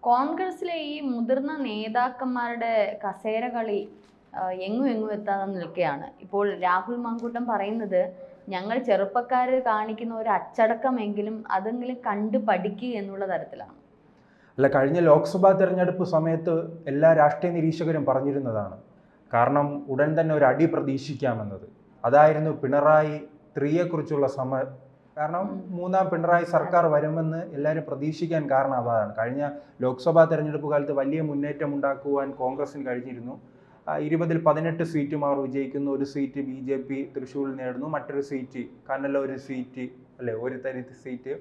കോൺഗ്രസിലെ ഈ മുതിർന്ന നേതാക്കന്മാരുടെ കസേര കളി എങ്ങും എങ്ങും എത്താതെ നിൽക്കുകയാണ്. ഇപ്പോൾ രാഹുൽ മാങ്കൂട്ടം പറയുന്നത് ഞങ്ങൾ ചെറുപ്പക്കാർ കാണിക്കുന്ന ഒരു അച്ചടക്കമെങ്കിലും അതെങ്കിലും കണ്ടു പഠിക്കുക എന്നുള്ള തരത്തിലാണ്. അല്ല, കഴിഞ്ഞ ലോക്സഭാ തെരഞ്ഞെടുപ്പ് സമയത്ത് എല്ലാ രാഷ്ട്രീയ നിരീക്ഷകരും പറഞ്ഞിരുന്നതാണ്. കാരണം ഉടൻ തന്നെ ഒരു അടി പ്രതീക്ഷിക്കാമെന്നത്. അതായിരുന്നു പിണറായി 3യെക്കുറിച്ചുള്ള കാരണം മൂന്നാം പിണറായി സർക്കാർ വരുമെന്ന് എല്ലാവരും പ്രതീക്ഷിക്കാൻ കാരണം അതാണ്. കഴിഞ്ഞ ലോക്സഭാ തെരഞ്ഞെടുപ്പ് കാലത്ത് വലിയ മുന്നേറ്റം ഉണ്ടാക്കുവാൻ കോൺഗ്രസിന് കഴിഞ്ഞിരുന്നു. 20ൽ 18 സീറ്റും അവർ വിജയിക്കുന്നു. ഒരു സീറ്റ് BJP തൃശ്ശൂരിൽ നേടുന്നു. മറ്റൊരു സീറ്റ് കണ്ണല്ലൂർ സീറ്റ് ഒരു സീറ്റ്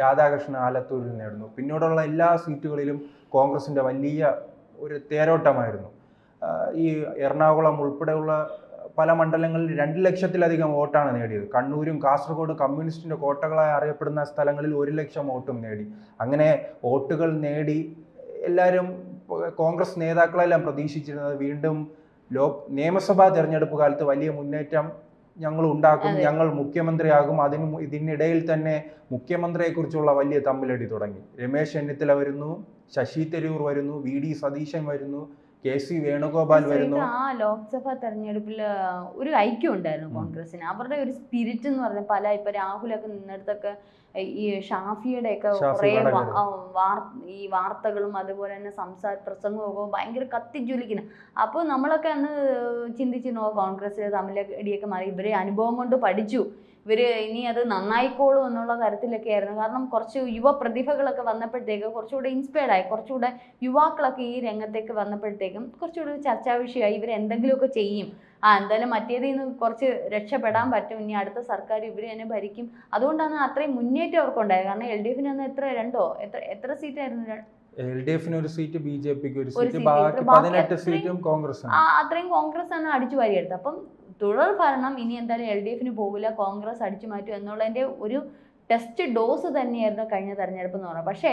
രാധാകൃഷ്ണൻ ആലത്തൂരിൽ നേടുന്നു. പിന്നീടുള്ള എല്ലാ സീറ്റുകളിലും കോൺഗ്രസിന്റെ വലിയ ഒരു തേരോട്ടമായിരുന്നു. ഈ എറണാകുളം ഉൾപ്പെടെയുള്ള പല മണ്ഡലങ്ങളിൽ 2 ലക്ഷത്തിലധികം വോട്ടാണ് നേടിയത്. കണ്ണൂരും കാസർഗോഡ് കമ്മ്യൂണിസ്റ്റിന്റെ കോട്ടകളായി അറിയപ്പെടുന്ന സ്ഥലങ്ങളിൽ 1 ലക്ഷം വോട്ടും നേടി. അങ്ങനെ വോട്ടുകൾ നേടി എല്ലാവരും കോൺഗ്രസ് നേതാക്കളെല്ലാം പ്രതീക്ഷിച്ചിരുന്നത് വീണ്ടും നിയമസഭാ തെരഞ്ഞെടുപ്പ് കാലത്ത് വലിയ മുന്നേറ്റം ഞങ്ങൾ ഉണ്ടാക്കും, ഞങ്ങൾ മുഖ്യമന്ത്രിയാകും. ഇതിനിടയിൽ തന്നെ മുഖ്യമന്ത്രിയെക്കുറിച്ചുള്ള വലിയ തമ്മിലടി തുടങ്ങി. രമേശ് ചെന്നിത്തല വരുന്നു, ശശി തരൂർ വരുന്നു, VD സതീശൻ വരുന്നു, KC വേണുഗോപാൽ വരുന്നു. ആ ലോക്സഭാ തെരഞ്ഞെടുപ്പിൽ ഒരു ഐക്യം ഉണ്ടായിരുന്നു കോൺഗ്രസിന്. അവരുടെ ഒരു സ്പിരിറ്റ് എന്ന് പറഞ്ഞാൽ ഇപ്പൊ രാഹുലൊക്കെ നിന്നിടത്തൊക്കെ ഈ ഷാഫിയുടെ ഒക്കെ കുറെ ഈ വാർത്തകളും അതുപോലെ തന്നെ പ്രസംഗവും ഭയങ്കര കത്തിജ്വലിക്കുന്നു. അപ്പോൾ നമ്മളൊക്കെ അന്ന് ചിന്തിച്ചിരുന്നു കോൺഗ്രസ് തമ്മിലടിയൊക്കെ മാറി, ഇവരെ അനുഭവം കൊണ്ട് പഠിച്ചു, ഇവര് ഇനി അത് നന്നായിക്കോളും എന്നുള്ള തരത്തിലൊക്കെ ആയിരുന്നു. കാരണം കുറച്ച് യുവ പ്രതിഭകളൊക്കെ വന്നപ്പോഴത്തേക്ക് കുറച്ചുകൂടെ ഇൻസ്പയർഡ് ആയി, കുറച്ചുകൂടെ യുവാക്കളൊക്കെ ഈ രംഗത്തേക്ക് വന്നപ്പോഴത്തേക്കും കുറച്ചുകൂടെ ചർച്ചാ വിഷയമായി. ഇവർ എന്തെങ്കിലുമൊക്കെ ചെയ്യും, എന്തായാലും മറ്റേതിൽ നിന്ന് കുറച്ച് രക്ഷപ്പെടാൻ പറ്റും, ഇനി അടുത്ത സർക്കാർ ഇവർ തന്നെ ഭരിക്കും. അതുകൊണ്ടാണ് അത്രയും മുന്നേറ്റം അവർക്കുണ്ടായത്. കാരണം LDF എത്ര സീറ്റായിരുന്നു? LDF ഒരു സീറ്റ്, BJPക്ക് ഒരു സീറ്റ്, ബാക്കി 18 സീറ്റും കോൺഗ്രസ്. അത്രയും കോൺഗ്രസ് ആണ് അടിച്ചു വാരിയെടുത്തത്. അപ്പം തുടർ ഭരണം ഇനി എന്തായാലും LDF പോകില്ല, കോൺഗ്രസ് അടിച്ചു മാറ്റും എന്നുള്ളതിൻ്റെ ഒരു ടെസ്റ്റ് ഡോസ് തന്നെയായിരുന്നു കഴിഞ്ഞ തെരഞ്ഞെടുപ്പ് എന്ന് പറയുന്നത്. പക്ഷേ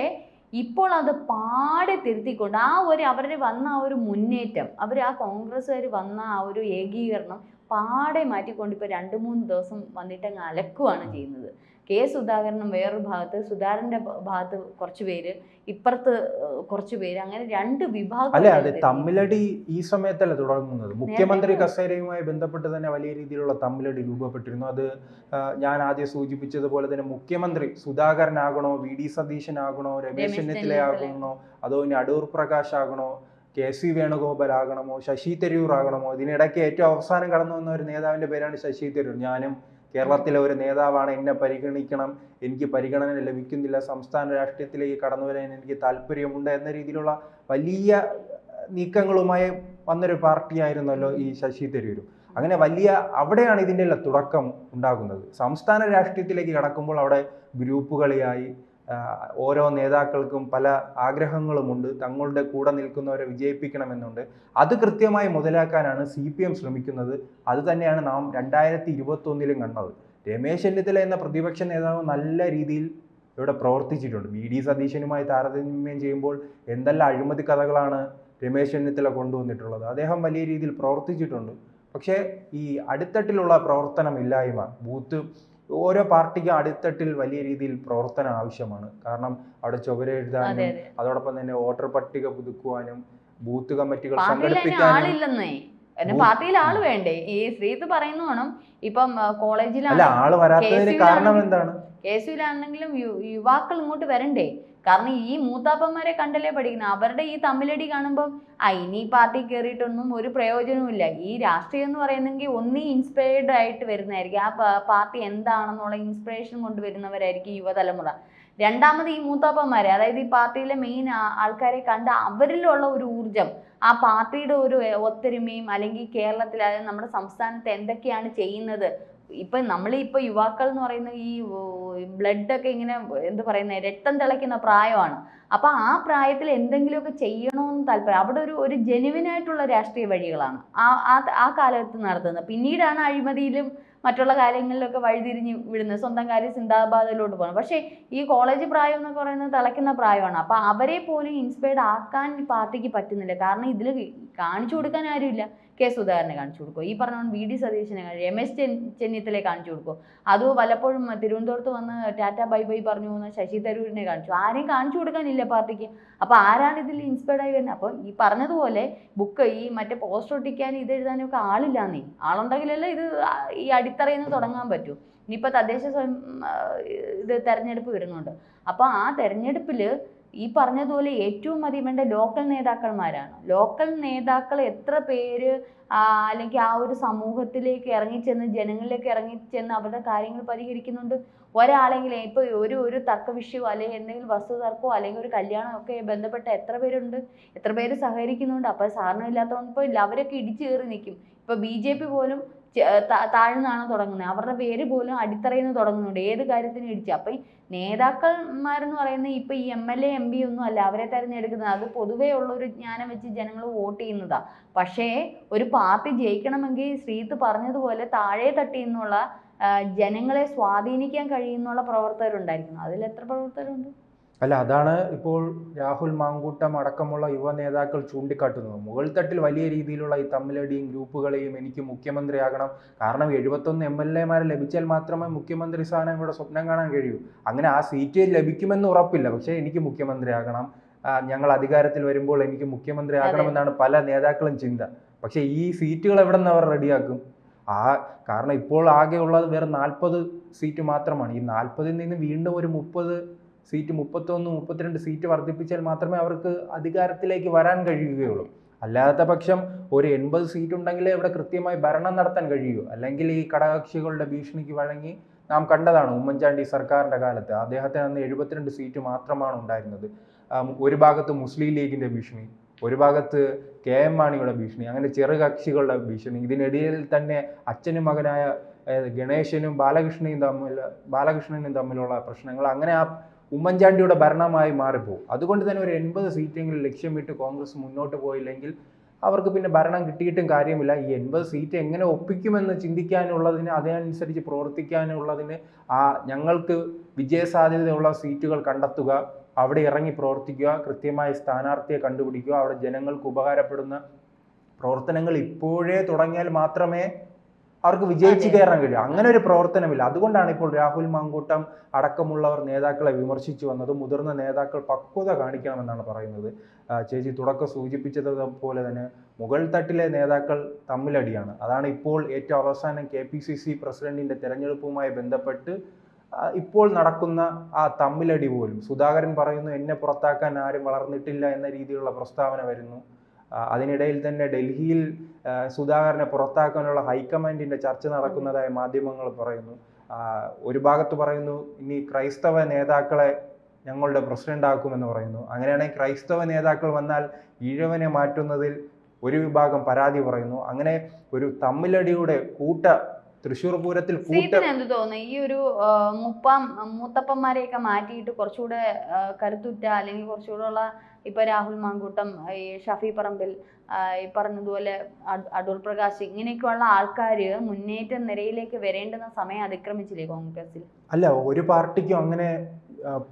ഇപ്പോൾ അത് പാടെ തിരുത്തിക്കൊണ്ട് അവരുടെ വന്ന ആ ഒരു മുന്നേറ്റം, ആ കോൺഗ്രസ്സുകാർ വന്ന ആ ഒരു ഏകീകരണം പാടെ മാറ്റിക്കൊണ്ട് ഇപ്പോൾ 2-3 ദിവസം വന്നിട്ട് അങ്ങ് അലക്കുകയാണ് ചെയ്യുന്നത്. സുധാകരനും വേറൊരു ഭാഗത്ത്, സുധാകരന്റെ ഭാഗത്ത് കുറച്ച് പേര്, ഇപ്പുറത്ത് കുറച്ച് പേര്, അങ്ങനെ 2 വിഭാഗം. അതെ, തമ്മിലടി ഈ സമയത്തല്ല തുടങ്ങുന്നത്. മുഖ്യമന്ത്രി കസേരയുമായി ബന്ധപ്പെട്ട് തന്നെ വലിയ രീതിയിലുള്ള തമ്മിലടി രൂപപ്പെട്ടിരുന്നു. അത് ഞാൻ ആദ്യം സൂചിപ്പിച്ചതുപോലെ തന്നെ മുഖ്യമന്ത്രി സുധാകരനാകണോ, VD സതീശനാകണോ, രമേശ് ചെന്നിത്തലയാകണോ, അതോ ഇനി അടൂർ പ്രകാശ് ആകണോ, KC വേണുഗോപാൽ ആകണമോ, ശശി തരൂർ ആകണമോ? ഇതിനിടയ്ക്ക് ഏറ്റവും അവസാനം കടന്നു വന്ന ഒരു നേതാവിന്റെ പേരാണ് ശശി തരൂർ. ഞാനും കേരളത്തിലെ ഒരു നേതാവാണ്, എന്നെ പരിഗണിക്കണം, എനിക്ക് പരിഗണന ലഭിക്കുന്നില്ല, സംസ്ഥാന രാഷ്ട്രീയത്തിലേക്ക് കടന്നു വരാൻ എനിക്ക് താല്പര്യമുണ്ട് എന്ന രീതിയിലുള്ള വലിയ നീക്കങ്ങളുമായി വന്നൊരു പാർട്ടിയായിരുന്നല്ലോ ഈ ശശി തരൂർ. അങ്ങനെ അവിടെയാണ് ഇതിൻ്റെ തുടക്കം ഉണ്ടാകുന്നത്. സംസ്ഥാന രാഷ്ട്രീയത്തിലേക്ക് കടക്കുമ്പോൾ അവിടെ ഗ്രൂപ്പുകളിയായി ഓരോ നേതാക്കൾക്കും പല ആഗ്രഹങ്ങളുമുണ്ട്, തങ്ങളുടെ കൂടെ നിൽക്കുന്നവരെ വിജയിപ്പിക്കണമെന്നുണ്ട്. അത് കൃത്യമായി മുതലാക്കാനാണ് CPM ശ്രമിക്കുന്നത്. അത് തന്നെയാണ് നാം 2021 കണ്ടത്. രമേശ് ചെന്നിത്തല എന്ന പ്രതിപക്ഷ നേതാവ് നല്ല രീതിയിൽ ഇവിടെ പ്രവർത്തിച്ചിട്ടുണ്ട്. VD സതീശനുമായി താരതമ്യം ചെയ്യുമ്പോൾ എന്തെല്ലാം അഴിമതി കഥകളാണ് രമേശ് ചെന്നിത്തല കൊണ്ടുവന്നിട്ടുള്ളത്. അദ്ദേഹം വലിയ രീതിയിൽ പ്രവർത്തിച്ചിട്ടുണ്ട്. പക്ഷേ ഈ അടിത്തട്ടിലുള്ള പ്രവർത്തനമില്ലായ്മ, ഓരോ പാർട്ടിക്കും അടിത്തട്ടിൽ വലിയ രീതിയിൽ പ്രവർത്തനം ആവശ്യമാണ്. കാരണം അവിടെ ചുവരെഴുതാനും അതോടൊപ്പം തന്നെ വോട്ടർ പട്ടിക പുതുക്കുവാനും ബൂത്ത് കമ്മിറ്റികൾ സംഘടിപ്പിക്കാനും പാർട്ടിയിൽ ആള് വേണ്ടേ? ഈ ശ്രീത്ത് പറയുന്നു വേണം. ഇപ്പം കോളേജിലാണ് ആള് വരാത്തതിന് കാരണം എന്താണ്? കേസിലാണെങ്കിലും യുവാക്കൾ ഇങ്ങോട്ട് വരണ്ടേ? കാരണം ഈ മൂത്താപ്പന്മാരെ കണ്ടല്ലേ പഠിക്കണം. അവരുടെ ഈ തമ്മിലടി കാണുമ്പം ഇനി പാർട്ടി കയറിയിട്ടൊന്നും ഒരു പ്രയോജനവുമില്ല. ഈ രാഷ്ട്രീയം എന്ന് പറയുന്നെങ്കിൽ ഒന്നീ ഇൻസ്പയർഡ് ആയിട്ട് വരുന്നതായിരിക്കും, ആ പാർട്ടി എന്താണെന്നുള്ള ഇൻസ്പിറേഷൻ കൊണ്ടുവരുന്നവരായിരിക്കും യുവതലമുറ. രണ്ടാമത് ഈ മൂത്താപ്പന്മാരെ, അതായത് ഈ പാർട്ടിയിലെ മെയിൻ ആൾക്കാരെ കണ്ട് അവരിലുള്ള ഒരു ഊർജം, ആ പാർട്ടിയുടെ ഒരു ഒത്തൊരുമയും, അല്ലെങ്കിൽ കേരളത്തിൽ അതായത് നമ്മുടെ സംസ്ഥാനത്ത് എന്തൊക്കെയാണ് ചെയ്യുന്നത്. നമ്മളിപ്പോൾ യുവാക്കൾ എന്ന് പറയുന്ന ഈ ബ്ലഡൊക്കെ ഇങ്ങനെ രക്തം തിളയ്ക്കുന്ന പ്രായമാണ്. അപ്പോൾ ആ പ്രായത്തിൽ എന്തെങ്കിലുമൊക്കെ ചെയ്യണമെന്ന് താല്പര്യം. അവിടെ ഒരു ജെനുവിനായിട്ടുള്ള രാഷ്ട്രീയ വഴികളാണ് ആ കാലത്ത് നടത്തുന്നത്. പിന്നീടാണ് അഴിമതിയിലും മറ്റുള്ള കാര്യങ്ങളിലൊക്കെ വഴിതിരിഞ്ഞ് വിടുന്നത്, സ്വന്തം കാര്യം സിന്ദാബാദിലോട്ട് പോകണം. പക്ഷേ ഈ കോളേജ് പ്രായം എന്നൊക്കെ പറയുന്നത് തിളയ്ക്കുന്ന പ്രായമാണ്. അപ്പോൾ അവരെ പോലും ഇൻസ്പയർഡ് ആക്കാൻ പാർട്ടിക്ക് പറ്റുന്നില്ല. കാരണം ഇതിൽ കാണിച്ചു കൊടുക്കാൻ ആരുമില്ല. സുധാകരനെ കാണിച്ചു കൊടുക്കും, ഈ പറഞ്ഞ VD സതീശനെ, രമേശ് ചെന്നിത്തലയെ കാണിച്ചു കൊടുക്കും. അത് വല്ലപ്പോഴും തിരുവനന്തപുരത്ത് വന്ന് ടാറ്റ ബൈ ബൈ പറഞ്ഞു പോകുന്ന ശശി തരൂരിനെ കാണിച്ചു. ആരെയും കാണിച്ചു കൊടുക്കാനില്ല ഒന്നുമില്ല പാർട്ടിക്ക്. അപ്പോൾ ആരാണ് ഇതിൽ ഇൻസ്പയർഡ് ആയി വരുന്നത്? അപ്പോൾ ഈ പറഞ്ഞതുപോലെ ബുക്ക് ഈ മറ്റേ പോസ്റ്റർ ഒട്ടിക്കാനും ഇത് എഴുതാനും ഒക്കെ ആളില്ലാന്നേ. ആളുണ്ടെങ്കിലല്ലേ ഇത് ഈ അടിത്തറയിൽ നിന്ന് തുടങ്ങാൻ പറ്റൂ. ഇനിയിപ്പോൾ തദ്ദേശ സ്വയം ഇത് തെരഞ്ഞെടുപ്പ് വരുന്നുണ്ട്. അപ്പോൾ ആ തെരഞ്ഞെടുപ്പിൽ ഈ പറഞ്ഞതുപോലെ ഏറ്റവും അധികം വേണ്ട ലോക്കൽ നേതാക്കന്മാരാണ്. ലോക്കൽ നേതാക്കൾ എത്ര പേര് അല്ലെങ്കിൽ ആ ഒരു സമൂഹത്തിലേക്ക് ഇറങ്ങിച്ചെന്ന്, ജനങ്ങളിലേക്ക് ഇറങ്ങിച്ചെന്ന് അവരുടെ കാര്യങ്ങൾ പരിഹരിക്കുന്നുണ്ട്? ഒരാളെങ്കിലും ഇപ്പോൾ ഒരു തർക്ക വിഷയമോ അല്ലെങ്കിൽ എന്തെങ്കിലും വസ്തു തർക്കമോ അല്ലെങ്കിൽ ഒരു കല്യാണം ഒക്കെ ബന്ധപ്പെട്ട എത്ര പേരുണ്ട്, എത്ര പേര് സഹകരിക്കുന്നുണ്ട്? അപ്പോൾ സാറിനും ഇല്ലാത്തതുകൊണ്ട് ഇപ്പോൾ അവരൊക്കെ ഇടിച്ചു കയറി നിൽക്കും. ഇപ്പോൾ BJP പോലും താഴ്ന്നാണ് തുടങ്ങുന്നത്. അവരുടെ പേര് പോലും അടിത്തറയിൽ നിന്ന് തുടങ്ങുന്നുണ്ട് ഏത് കാര്യത്തിനും ഇടിച്ച്. അപ്പം ഈ നേതാക്കന്മാരെന്ന് പറയുന്നത് ഇപ്പം ഈ MLA MP ഒന്നും അല്ല അവരെ തിരഞ്ഞെടുക്കുന്നത്. അത് പൊതുവേ ഉള്ളൊരു ജ്ഞാനം വെച്ച് ജനങ്ങൾ വോട്ട് ചെയ്യുന്നതാണ്. പക്ഷേ ഒരു പാർട്ടി ജയിക്കണമെങ്കിൽ ശ്രീത്ത് പറഞ്ഞതുപോലെ താഴെ തട്ടി നിന്നുള്ള ജനങ്ങളെ സ്വാധീനിക്കാൻ കഴിയുന്നുള്ള പ്രവർത്തകരുണ്ടായിരിക്കണം. അതിൽ എത്ര പ്രവർത്തകരുണ്ട്? അല്ല, അതാണ് ഇപ്പോൾ രാഹുൽ മാങ്കൂട്ടം അടക്കമുള്ള യുവ നേതാക്കൾ ചൂണ്ടിക്കാട്ടുന്നത്. മുകൾ തട്ടിൽ വലിയ രീതിയിലുള്ള ഈ തമ്മിലടിയും ഗ്രൂപ്പുകളെയും എനിക്ക് മുഖ്യമന്ത്രിയാകണം, കാരണം 71 MLA-മാരെ ലഭിച്ചാൽ മാത്രമേ മുഖ്യമന്ത്രി സ്ഥാനം ഇവിടെ സ്വപ്നം കാണാൻ കഴിയൂ. അങ്ങനെ ആ സീറ്റ് ലഭിക്കുമെന്ന് ഉറപ്പില്ല, പക്ഷേ എനിക്ക് മുഖ്യമന്ത്രിയാകണം, ഞങ്ങൾ അധികാരത്തിൽ വരുമ്പോൾ എനിക്ക് മുഖ്യമന്ത്രി ആകണമെന്നാണ് പല നേതാക്കളും ചിന്ത. പക്ഷേ ഈ സീറ്റുകൾ എവിടെ നിന്ന് അവർ റെഡിയാക്കും? കാരണം ഇപ്പോൾ ആകെ ഉള്ളത് വെറും 40 സീറ്റ് മാത്രമാണ്. ഈ 40-ൽ നിന്ന് വീണ്ടും ഒരു 30 സീറ്റ്, 31, 32 സീറ്റ് വർദ്ധിപ്പിച്ചാൽ മാത്രമേ അവർക്ക് അധികാരത്തിലേക്ക് വരാൻ കഴിയുകയുള്ളൂ. അല്ലാത്ത പക്ഷം ഒരു 80 സീറ്റ് ഉണ്ടെങ്കിലേ ഇവിടെ കൃത്യമായി ഭരണം നടത്താൻ കഴിയൂ. അല്ലെങ്കിൽ ഈ ഘടകകക്ഷികളുടെ ഭീഷണിക്ക് വഴങ്ങി നാം കണ്ടതാണ് ഉമ്മൻചാണ്ടി സർക്കാരിൻ്റെ കാലത്ത്. അദ്ദേഹത്തിന് അന്ന് 72 സീറ്റ് മാത്രമാണ് ഉണ്ടായിരുന്നത്. ഒരു ഭാഗത്ത് മുസ്ലിം ലീഗിൻ്റെ ഭീഷണി, ഒരു ഭാഗത്ത് KM മാണിയുടെ ഭീഷണി, അങ്ങനെ ചെറുകക്ഷികളുടെ ഭീഷണി. ഇതിനിടയിൽ തന്നെ അച്ഛനും മകനായ ഗണേശനും ബാലകൃഷ്ണനും തമ്മിലുള്ള പ്രശ്നങ്ങൾ. അങ്ങനെ ആ ഉമ്മൻചാണ്ടിയുടെ ഭരണമായി മാറിപ്പോകും. അതുകൊണ്ട് തന്നെ ഒരു 80 സീറ്റെങ്കിലും ലക്ഷ്യമിട്ട് കോൺഗ്രസ് മുന്നോട്ട് പോയില്ലെങ്കിൽ അവർക്ക് പിന്നെ ഭരണം കിട്ടിയിട്ടും കാര്യമില്ല. ഈ 80 സീറ്റ് എങ്ങനെ ഒപ്പിക്കുമെന്ന് ചിന്തിക്കാനുള്ളതിന്, അതിനനുസരിച്ച് പ്രവർത്തിക്കാനുള്ളതിന് ഞങ്ങൾക്ക് വിജയസാധ്യതയുള്ള സീറ്റുകൾ കണ്ടെത്തുക, അവിടെ ഇറങ്ങി പ്രവർത്തിക്കുക, കൃത്യമായ സ്ഥാനാർത്ഥിയെ കണ്ടുപിടിക്കുക, അവിടെ ജനങ്ങൾക്ക് ഉപകാരപ്പെടുന്ന പ്രവർത്തനങ്ങൾ ഇപ്പോഴേ തുടങ്ങിയാൽ മാത്രമേ അവർക്ക് വിജയിച്ച് കയറാൻ കഴിയും. അങ്ങനെ ഒരു പ്രവർത്തനമില്ല. അതുകൊണ്ടാണ് ഇപ്പോൾ രാഹുൽ മാങ്കൂട്ടം അടക്കമുള്ളവർ നേതാക്കളെ വിമർശിച്ചു വന്നത്. മുതിർന്ന നേതാക്കൾ പക്വത കാണിക്കണമെന്നാണ് പറയുന്നത്. ചേച്ചി തുടക്കം സൂചിപ്പിച്ചതുപോലെ തന്നെ മുകൾ തട്ടിലെ നേതാക്കൾ തമ്മിലടിയാണ്. അതാണ് ഇപ്പോൾ ഏറ്റവും അവസാനം KPCC പ്രസിഡന്റിന്റെ തെരഞ്ഞെടുപ്പുമായി ബന്ധപ്പെട്ട് ഇപ്പോൾ നടക്കുന്ന ആ തമ്മിലടി പോലും. സുധാകരൻ പറയുന്നു എന്നെ പുറത്താക്കാൻ ആരും വളർന്നിട്ടില്ല എന്ന രീതിയിലുള്ള പ്രസ്താവന വരുന്നു. അതിനിടയിൽ തന്നെ ഡൽഹിയിൽ സുധാകരനെ പുറത്താക്കാനുള്ള ഹൈക്കമാൻഡിന്റെ ചർച്ച നടക്കുന്നതായി മാധ്യമങ്ങൾ പറയുന്നു. ഒരു ഭാഗത്ത് പറയുന്നു ഇനി ക്രൈസ്തവ നേതാക്കളെ ഞങ്ങളുടെ പ്രസിഡന്റ് ആക്കുമെന്ന് പറയുന്നു. അങ്ങനെയാണെങ്കിൽ ക്രൈസ്തവ നേതാക്കൾ വന്നാൽ ഈഴവനെ മാറ്റുന്നതിൽ ഒരു വിഭാഗം പരാതി പറയുന്നു. അങ്ങനെ ഒരു തമ്മിലടിയുടെ തൃശ്ശൂർ പൂരത്തിൽ എന്ത് തോന്നുന്നു? ഈ ഒരു മൂത്തപ്പന്മാരെയൊക്കെ മാറ്റിയിട്ട് കുറച്ചുകൂടെ കരുത്തുറ്റ അല്ലെങ്കിൽ കുറച്ചുകൂടെ ഉള്ള ഇപ്പൊ രാഹുൽ മാങ്കൂട്ടം, ഈ ഷഫി പറമ്പിൽ, ഈ പറഞ്ഞതുപോലെ അടൂർ പ്രകാശ്, ഇങ്ങനെയൊക്കെയുള്ള ആൾക്കാര് മുന്നേറ്റ നിരയിലേക്ക് വരേണ്ടുന്ന സമയം അതിക്രമിച്ചില്ലേ കോൺഗ്രസിൽ? അല്ല, ഒരു പാർട്ടിക്കും അങ്ങനെ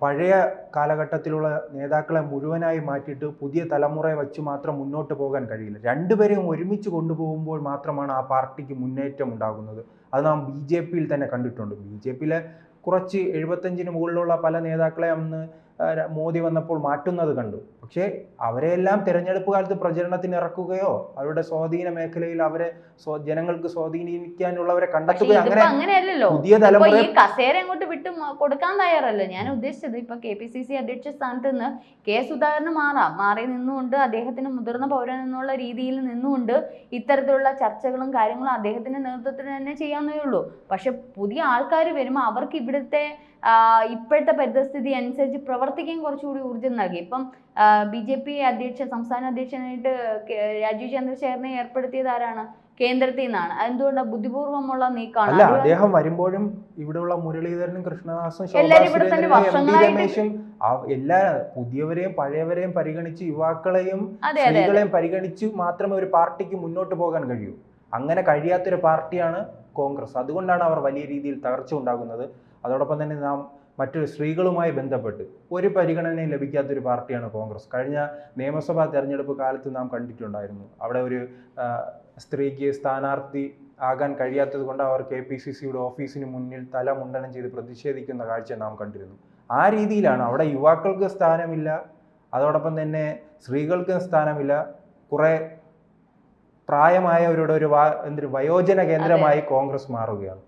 പഴയ കാലഘട്ടത്തിലുള്ള നേതാക്കളെ മുഴുവനായി മാറ്റിയിട്ട് പുതിയ തലമുറയെ വെച്ച് മാത്രം മുന്നോട്ട് പോകാൻ കഴിയില്ല. രണ്ടുപേരെയും ഒരുമിച്ച് കൊണ്ടുപോകുമ്പോൾ മാത്രമാണ് ആ പാർട്ടിക്ക് മുന്നേറ്റം ഉണ്ടാകുന്നത്. അത് നാം BJP-യിൽ തന്നെ കണ്ടിട്ടുണ്ട്. BJP-യിലെ കുറച്ച് 75-ന് മുകളിലുള്ള പല നേതാക്കളെ അന്ന് മോദി വന്നപ്പോൾ മാറ്റുന്നത് കണ്ടു. പക്ഷേ അവരെല്ലാം തിരഞ്ഞെടുപ്പ് കാലത്ത് പ്രചരണത്തിന് ഇറക്കുകയോ അവരുടെ സ്വാധീന മേഖലയിൽ അവരെ ജനങ്ങൾക്ക് സ്വാധീനിക്കാനുള്ളവരെ കണ്ടെത്തുകയോ അങ്ങനെയല്ലല്ലോ. പുതിയ തലമുറ ഈ കസേര അങ്ങോട്ട് വിട്ടു കൊടുക്കാൻ തയ്യാറല്ല. ഞാൻ ഉദ്ദേശിച്ചത് ഇപ്പൊ KPCC അധ്യക്ഷ സ്ഥാനത്ത് നിന്ന് സുധാകരന് മാറി നിന്നുകൊണ്ട് അദ്ദേഹത്തിന് മുതിർന്ന പൗരൻ എന്നുള്ള രീതിയിൽ നിന്നുകൊണ്ട് ഇത്തരത്തിലുള്ള ചർച്ചകളും കാര്യങ്ങളും അദ്ദേഹത്തിന്റെ നേതൃത്വത്തിൽ തന്നെ ചെയ്യാവുന്നേ ഉള്ളൂ. പക്ഷെ പുതിയ ആൾക്കാർ വരുമ്പോൾ അവർക്ക് ഇവിടുത്തെ ഇപ്പോഴത്തെ പരിസ്ഥിതി അനുസരിച്ച് പ്രവർത്തിക്കാൻ കുറച്ചുകൂടി ഊർജ്ജം നൽകി. ഇപ്പം BJP സംസ്ഥാന അധ്യക്ഷനായിട്ട് രാജീവ് ചന്ദ്രശേഖരനെ ഏർപ്പെടുത്തിയത് ആരാണ്? കേന്ദ്രത്തിൽ നിന്നാണ്. അതെന്തുകൊണ്ടാണ്? ബുദ്ധിപൂർവ്വമുള്ള നീക്കമാണ്. അല്ല, അദ്ദേഹം വരുമ്പോഴും ഇവിടെയുള്ള മുരളീധരനും കൃഷ്ണദാസും രമേശും എല്ലാ പുതിയവരെയും പഴയവരെയും പരിഗണിച്ച് യുവാക്കളെയും സ്ത്രീകളെയും പരിഗണിച്ച് മാത്രമേ ഒരു പാർട്ടിക്ക് മുന്നോട്ട് പോകാൻ കഴിയൂ. അങ്ങനെ കഴിയാത്തൊരു പാർട്ടിയാണ് കോൺഗ്രസ്. അതുകൊണ്ടാണ് അവർ വലിയ രീതിയിൽ തകർച്ച ഉണ്ടാകുന്നത്. അതോടൊപ്പം തന്നെ നാം മറ്റൊരു സ്ത്രീകളുമായി ബന്ധപ്പെട്ട് ഒരു പരിഗണനയും ലഭിക്കാത്തൊരു പാർട്ടിയാണ് കോൺഗ്രസ്. കഴിഞ്ഞ നിയമസഭാ തെരഞ്ഞെടുപ്പ് കാലത്ത് നാം കണ്ടിട്ടുണ്ടായിരുന്നു. അവിടെ ഒരു സ്ത്രീക്ക് സ്ഥാനാർത്ഥി ആകാൻ കഴിയാത്തത് കൊണ്ട് അവർ KPCC-യുടെ ഓഫീസിന് മുന്നിൽ തല മുണ്ടനം ചെയ്ത് പ്രതിഷേധിക്കുന്ന കാഴ്ച നാം കണ്ടിരുന്നു. ആ രീതിയിലാണ് അവിടെ യുവാക്കൾക്ക് സ്ഥാനമില്ല, അതോടൊപ്പം തന്നെ സ്ത്രീകൾക്ക് സ്ഥാനമില്ല. കുറെ പ്രായമായവരുടെ ഒരു വയോജന കേന്ദ്രമായി കോൺഗ്രസ് മാറുകയാണ്.